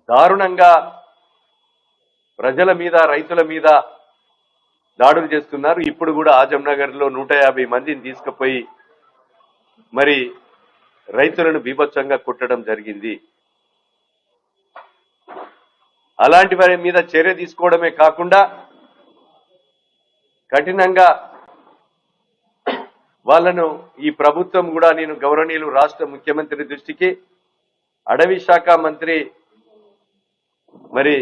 దారుణంగా ప్రజల మీద రైతుల మీద దాడులు చేస్తున్నారు. ఇప్పుడు కూడా ఆజంనగర్లో 150 మందిని తీసుకుపోయి మరి రైతులను బీభత్సంగా కొట్టడం జరిగింది. అలాంటి వారి మీద చర్య తీసుకోవడమే కాకుండా కఠినంగా వాళ్ళను ఈ ప్రభుత్వం కూడా నేను గౌరవనీయులు రాష్ట్ర ముఖ్యమంత్రి దృష్టికి అడవి శాఖ మంత్రి మరి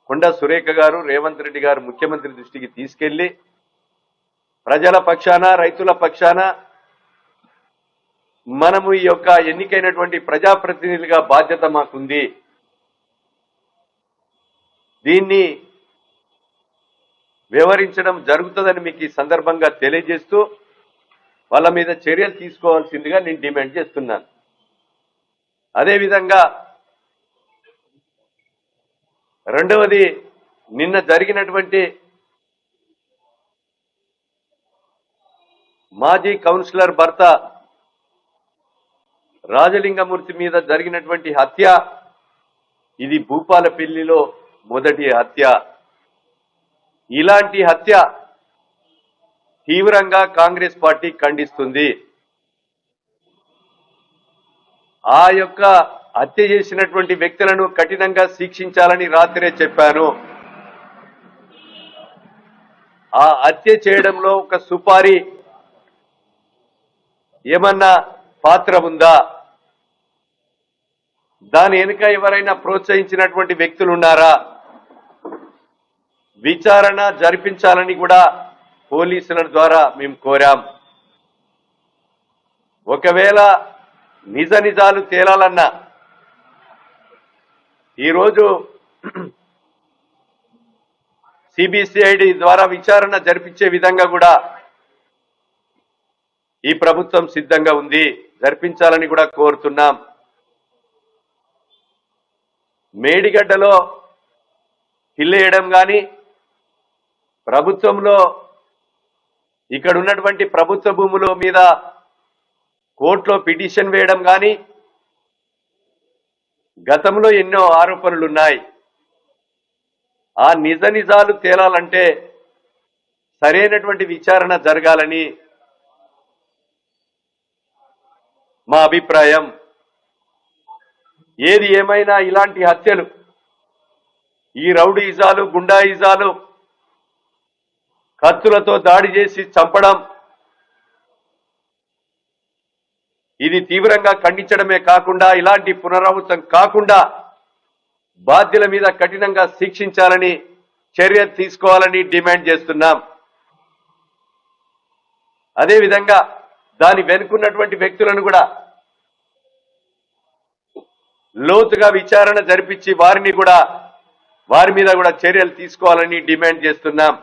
కొండా సురేఖ గారు రేవంత్ రెడ్డి గారు ముఖ్యమంత్రి దృష్టికి తీసుకెళ్లి ప్రజల పక్షాన రైతుల పక్షాన మనము ఈ యొక్క ఎన్నికైనటువంటి ప్రజాప్రతినిధులుగా బాధ్యత మాకుంది, దీన్ని వివరించడం జరుగుతుందని మీకు ఈ సందర్భంగా తెలియజేస్తూ వాళ్ళ మీద చర్యలు తీసుకోవాల్సిందిగా నేను డిమాండ్ చేస్తున్నాను. అదేవిధంగా రెండవది, నిన్న జరిగినటువంటి మాజీ కౌన్సిలర్ భర్త రాజలింగమూర్తి మీద జరిగినటువంటి హత్య, ఇది భూపాలపల్లిలో మొదటి హత్య. ఇలాంటి హత్య తీవ్రంగా కాంగ్రెస్ పార్టీ ఖండిస్తుంది. ఆ యొక్క హత్య చేసినటువంటి వ్యక్తులను కఠినంగా శిక్షించాలని రాత్రే చెప్పాను. ఆ హత్య చేయడంలో ఒక సుపారీ ఏమన్నా పాత్ర ఉందా? దాని వెనుక ఎవరైనా ప్రోత్సహించినటువంటి వ్యక్తులు ఉన్నారా? విచారణ జరిపించాలని కూడా పోలీసుల ద్వారా మేము కోరాం. ఒకవేళ నిజ నిజాలు తేలాలన్నా ఈరోజు సిబిసిఐడి ద్వారా విచారణ జరిపించే విధంగా కూడా ఈ ప్రభుత్వం సిద్ధంగా ఉంది, జరిపించాలని కూడా కోరుతున్నాం. మేడిగడ్డలో కిల్లేయడం కానీ, ప్రభుత్వంలో ఇక్కడ ఉన్నటువంటి ప్రభుత్వ భూముల మీద కోర్టులో పిటిషన్ వేయడం కానీ, గతంలో ఎన్నో ఆరోపణలున్నాయి. ఆ నిజ నిజాలు తేలాలంటే సరైనటువంటి విచారణ జరగాలని మా అభిప్రాయం. ఏది ఏమైనా ఇలాంటి హత్యలు, ఈ రౌడీయిజాలు, గుండాయిజాలు, కత్తులతో దాడి చేసి చంపడం, ఇది తీవ్రంగా ఖండించడమే కాకుండా ఇలాంటి పునరావృతం కాకుండా బాధ్యుల మీద కఠినంగా శిక్షించాలని, చర్య తీసుకోవాలని డిమాండ్ చేస్తున్నాం. అదేవిధంగా దాని వెనుకున్నటువంటి వ్యక్తులను కూడా లోతుగా విచారణ జరిపించి వారి మీద కూడా చర్యలు తీసుకోవాలని డిమాండ్ చేస్తున్నాం.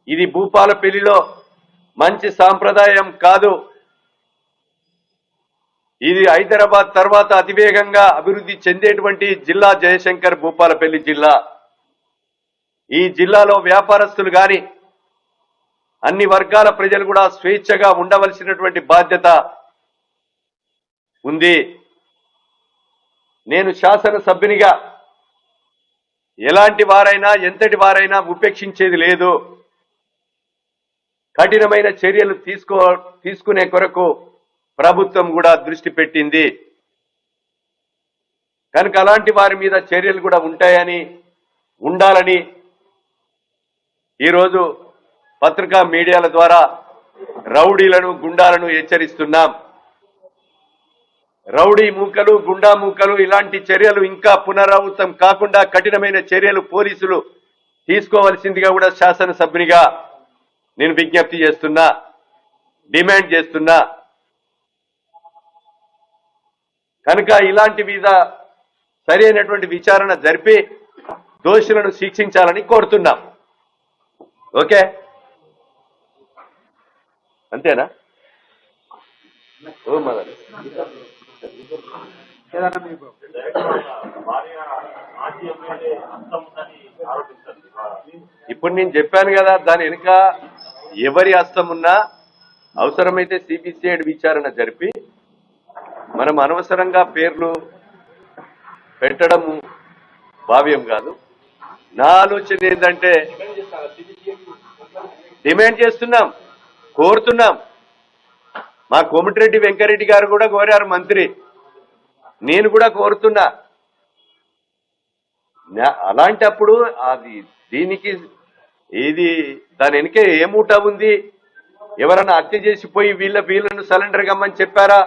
ఇది భూపాలపల్లిలో మంచి సాంప్రదాయం కాదు. ఇది హైదరాబాద్ తర్వాత అతివేగంగా అభివృద్ధి చెందేటువంటి జిల్లా జయశంకర్ భూపాలపల్లి జిల్లా. ఈ జిల్లాలో వ్యాపారస్తులు కానీ అన్ని వర్గాల ప్రజలు కూడా స్వేచ్ఛగా ఉండవలసినటువంటి బాధ్యత ఉంది. నేను శాసనసభ్యునిగా ఎలాంటి వారైనా ఎంతటి వారైనా ఉపేక్షించేది లేదు. కఠినమైన చర్యలు తీసుకునే కొరకు ప్రభుత్వం కూడా దృష్టి పెట్టింది కనుక అలాంటి వారి మీద చర్యలు కూడా ఉండాలని ఈరోజు పత్రికా మీడియాల ద్వారా రౌడీలను, గుండాలను హెచ్చరిస్తున్నాం. రౌడీ మూకలు, గుండా మూకలు ఇలాంటి చర్యలు ఇంకా పునరావృతం కాకుండా కఠినమైన చర్యలు పోలీసులు తీసుకోవాల్సిందిగా కూడా శాసనసభ్యునిగా నేను విజ్ఞప్తి చేస్తున్నా, డిమాండ్ చేస్తున్నా. కనుక ఇలాంటి మీద సరైనటువంటి విచారణ జరిపి దోషులను శిక్షించాలని కోరుతున్నాం. ఓకే, అంతేనా? ఓ మదర్ ఇప్పుడు నేను చెప్పాను కదా, దాని వెనుక ఎవరి హస్తం ఉన్నా అవసరమైతే సిబిసిఐడి విచారణ జరిపి మనం అనవసరంగా పేర్లు పెట్టడము భావ్యం కాదు. నా ఆలోచన ఏంటంటే డిమాండ్ చేస్తున్నాం, కోరుతున్నాం. మా కోమటిరెడ్డి వెంకరెడ్డి గారు కూడా కోరారు మంత్రి, నేను కూడా కోరుతున్నా. అలాంటప్పుడు అది దీనికి ఇది దాని వెనకే ఏమూట ఉంది? ఎవరన్నా హత్య చేసిపోయి వీళ్ళను సరెండర్ కమ్మని చెప్పారా?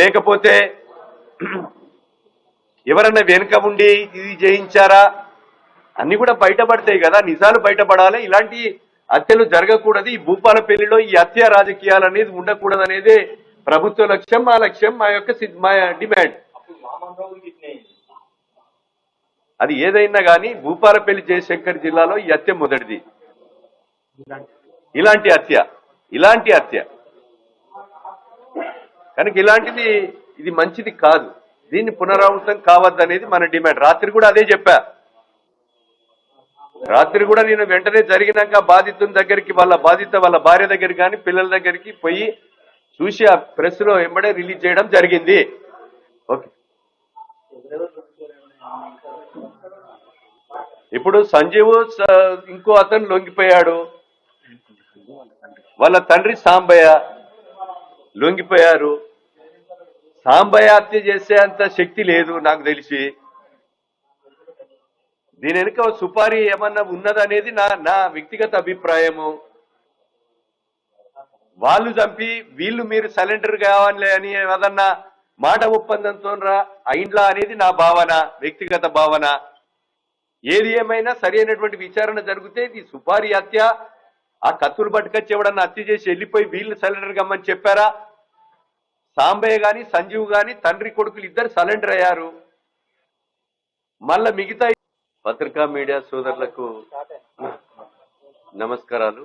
లేకపోతే ఎవరన్నా వెనుక ఉండి ఇది చేయించారా? అన్ని కూడా బయటపడతాయి కదా, నిజాలు బయటపడాలి. ఇలాంటి హత్యలు జరగకూడదు. ఈ భూపాలపల్లిలో ఈ హత్య రాజకీయాలు అనేది ఉండకూడదు అనేది ప్రభుత్వ లక్ష్యం, మా లక్ష్యం, మా డిమాండ్. అది ఏదైనా కానీ భూపాలపల్లి జయశంకర్ జిల్లాలో ఈ హత్య మొదటిది. ఇలాంటి హత్య కనుక ఇలాంటిది ఇది మంచిది కాదు. దీన్ని పునరావృతం కావద్దనేది మన డిమాండ్. రాత్రి కూడా అదే చెప్పా. రాత్రి కూడా నేను వెంటనే జరిగినాక బాధితుని దగ్గరికి వాళ్ళ భార్య దగ్గరికి కానీ పిల్లల దగ్గరికి పోయి చూసి ఆ ప్రెస్ లో వెంబడే రిలీజ్ చేయడం జరిగింది. ఓకే, ఇప్పుడు సంజీవ్ ఇంకో అతను లొంగిపోయాడు, వాళ్ళ తండ్రి సాంబయ్య లొంగిపోయారు. సాంబయ్య హత్య చేసే అంత శక్తి లేదు నాకు తెలిసి. దీని వెనుక సుపారీ ఏమన్నా ఉన్నదనేది నా వ్యక్తిగత అభిప్రాయము. వాళ్ళు చంపి వీళ్ళు మీరు సరెండర్ కావాలి అని ఏదన్నా మాట ఒప్పందంతో అయిండ్లా అనేది నా భావన, వ్యక్తిగత భావన. ఏది ఏమైనా సరి అయినటువంటి విచారణ జరిగితే ఇది సుపారీ హత్య. ఆ కత్తులు పట్టుకొచ్చి ఎవడన్నా హత్య చేసి వెళ్ళిపోయి వీళ్ళు సరెండర్ కమ్మని చెప్పారా? సాంబయ్య గాని సంజీవ్ గాని తండ్రి కొడుకులు ఇద్దరు సరెండర్ అయ్యారు. మళ్ళా మిగతా పత్రికా మీడియా సోదరులకు నమస్కారాలు.